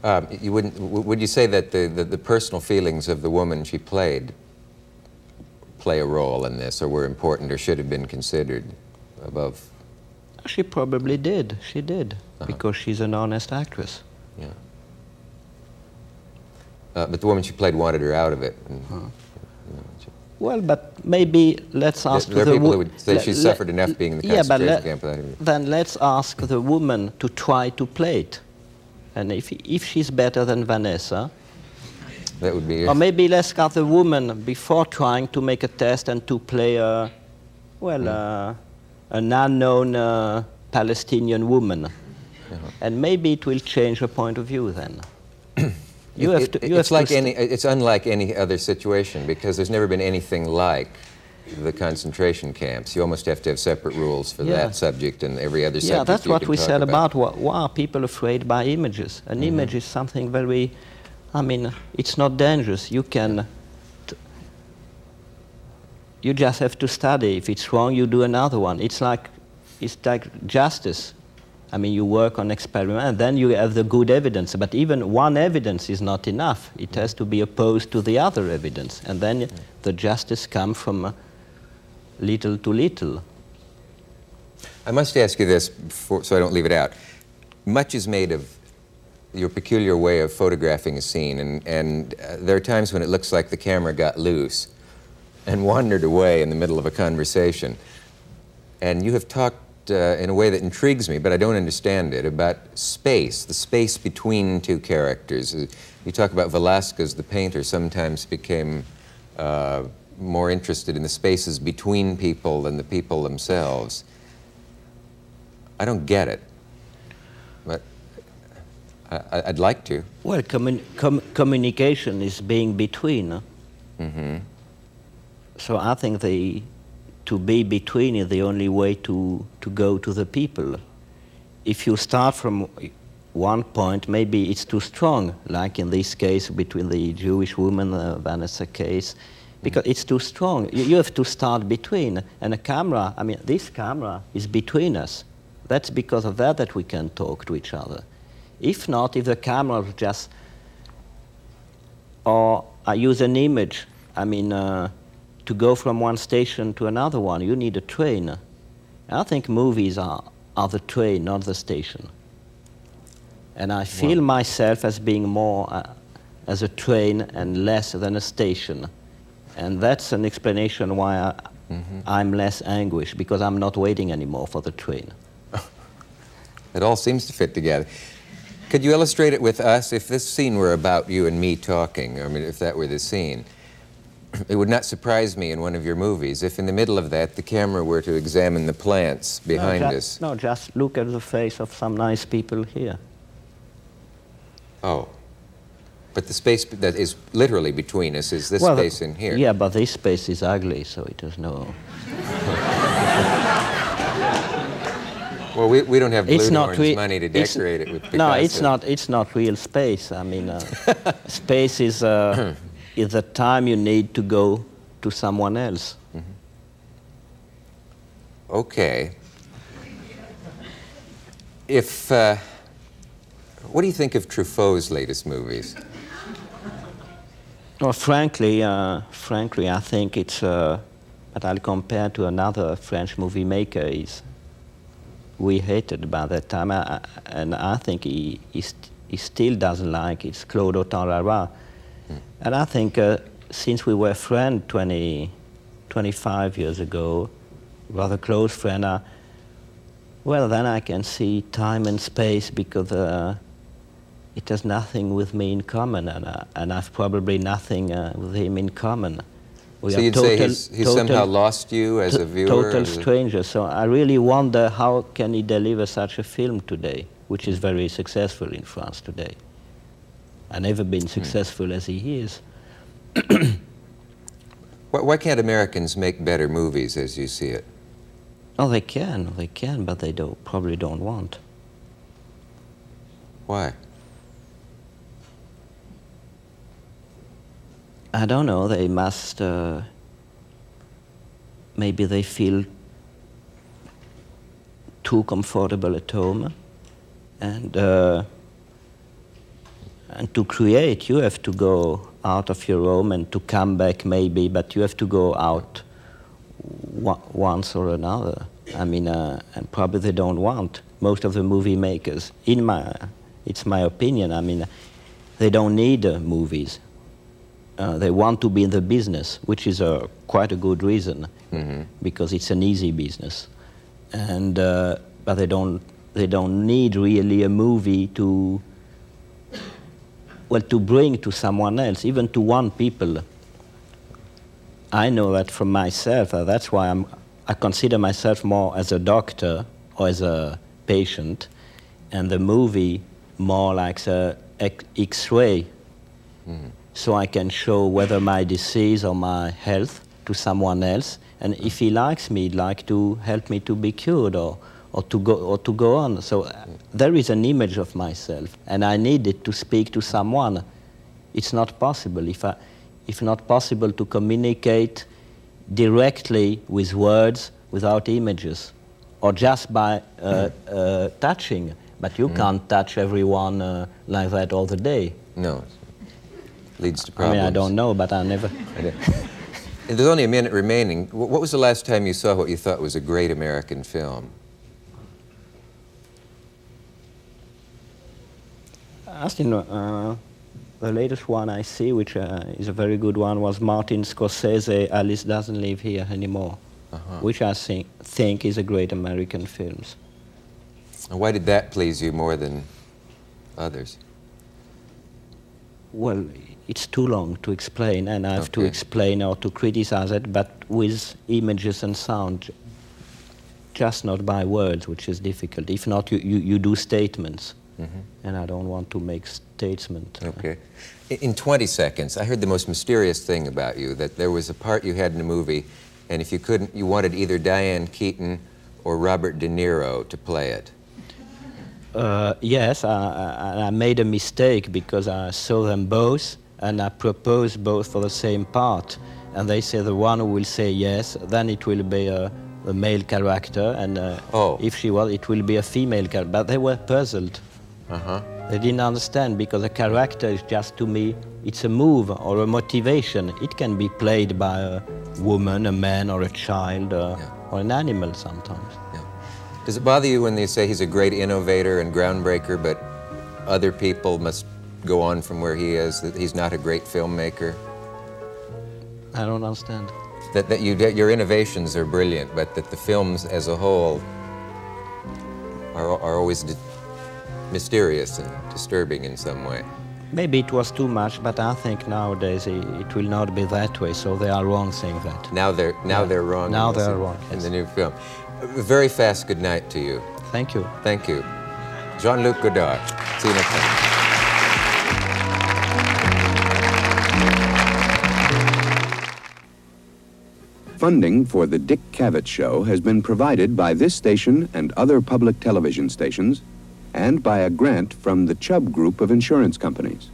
You wouldn't, would you say that the personal feelings of the woman she played play a role in this, or were important, or should have been considered above? She probably did. She did, because she's an honest actress. Yeah. But the woman she played wanted her out of it. And, Well, but maybe let's ask there are people who would say she suffered enough being in the concentration camp. Then let's ask the woman to try to play it. And if she's better than Vanessa, that would be. Or maybe let's ask the woman before trying to make a test and to play an unknown Palestinian woman. And maybe it will change her point of view then. It's unlike any other situation, because there's never been anything like the concentration camps. You almost have to have separate rules for that subject and every other subject. Yeah, that's what we said about why are people afraid by images. An image is something very, I mean, it's not dangerous. You can, you just have to study. If it's wrong, you do another one. It's like justice. I mean, you work on experiment, and then you have the good evidence. But even one evidence is not enough. It has to be opposed to the other evidence. And then the justice comes from little to little. I must ask you this, so I don't leave it out. Much is made of your peculiar way of photographing a scene, and there are times when it looks like the camera got loose and wandered away in the middle of a conversation. And you have talked in a way that intrigues me, but I don't understand it, about space, the space between two characters. You talk about Velázquez, the painter, sometimes became more interested in the spaces between people than the people themselves. I don't get it, but I'd like to. Well, communication is being between. So I think to be between is the only way to go to the people. If you start from one point, maybe it's too strong, like in this case between the Jewish woman, the Vanessa case, because it's too strong. You have to start between. And a camera, I mean, this camera is between us. That's because of that we can talk to each other. If not, if the camera just, or I use an image, I mean, to go from one station to another one, you need a train. I think movies are the train, not the station. And I feel myself as being more as a train and less than a station. And that's an explanation why I'm less anguished, because I'm not waiting anymore for the train. It all seems to fit together. Could you illustrate it with us? If this scene were about you and me talking, I mean, if that were the scene, it would not surprise me in one of your movies if in the middle of that the camera were to examine the plants behind us. No, just look at the face of some nice people here. Oh. But the space that is literally between us is this space in here. Yeah, but this space is ugly, so it has no... Well, we don't have Blue Horn's money to decorate it with Picasso. No, it's not real space. I mean, space is the time you need to go to someone else. Okay. What do you think of Truffaut's latest movies? Well, frankly, I think it's, but I'll compare to another French movie maker we hated by that time, and I think he still doesn't like. It's Claude Autant-Lara. And I think since we were friends 25 years ago, rather close friend, well, then I can see time and space, because it has nothing with me in common, and I've probably nothing with him in common. So you'd say he's somehow lost you as a viewer? Total stranger. So I really wonder how can he deliver such a film today, which is very successful in France today. I've never been successful as he is. Why can't Americans make better movies as you see it? Oh, they can, but they probably don't want. Why? I don't know, they must, maybe they feel too comfortable at home, and And to create, you have to go out of your home and to come back maybe, but you have to go out once or another. I mean, and probably they don't want. Most of the movie makers, it's my opinion, I mean, they don't need movies. They want to be in the business, which is quite a good reason, because it's an easy business. And but they don't need really a movie to bring to someone else, even to one people. I know that from myself. That's why I consider myself more as a doctor or as a patient, and the movie more like a X-ray. So I can show whether my disease or my health to someone else, and if he likes me, he'd like to help me to be cured or to go on. So there is an image of myself, and I need it to speak to someone. It's not possible if not possible to communicate directly with words without images, or just by touching. But you can't touch everyone like that all the day. No. Leads to problems. I mean, I don't know, but I never... There's only a minute remaining. What was the last time you saw what you thought was a great American film? I think the latest one I see, which is a very good one, was Martin Scorsese, Alice Doesn't Live Here Anymore, which I think is a great American film. And why did that please you more than others? Well, it's too long to explain, and I have to explain or to criticize it, but with images and sound, just not by words, which is difficult. If not, you do statements, and I don't want to make statements. Okay. In 20 seconds, I heard the most mysterious thing about you, that there was a part you had in a movie, and if you couldn't, you wanted either Diane Keaton or Robert De Niro to play it. Yes, I made a mistake because I saw them both and I proposed both for the same part. And they say the one who will say yes, then it will be a male character, and if she was, it will be a female character. But they were puzzled. They didn't understand, because a character is just, to me, it's a move or a motivation. It can be played by a woman, a man, or a child, or an animal sometimes. Does it bother you when they say he's a great innovator and groundbreaker, but other people must go on from where he is, that he's not a great filmmaker? I don't understand. That your innovations are brilliant, but that the films as a whole are always mysterious and disturbing in some way. Maybe it was too much, but I think nowadays it will not be that way, so they are wrong saying that. Now they're wrong. Now they are wrong, in the new film. A very fast good night to you. Thank you. Thank you. Jean-Luc Godard. See you next time. Funding for the Dick Cavett Show has been provided by this station and other public television stations, and by a grant from the Chubb Group of insurance companies.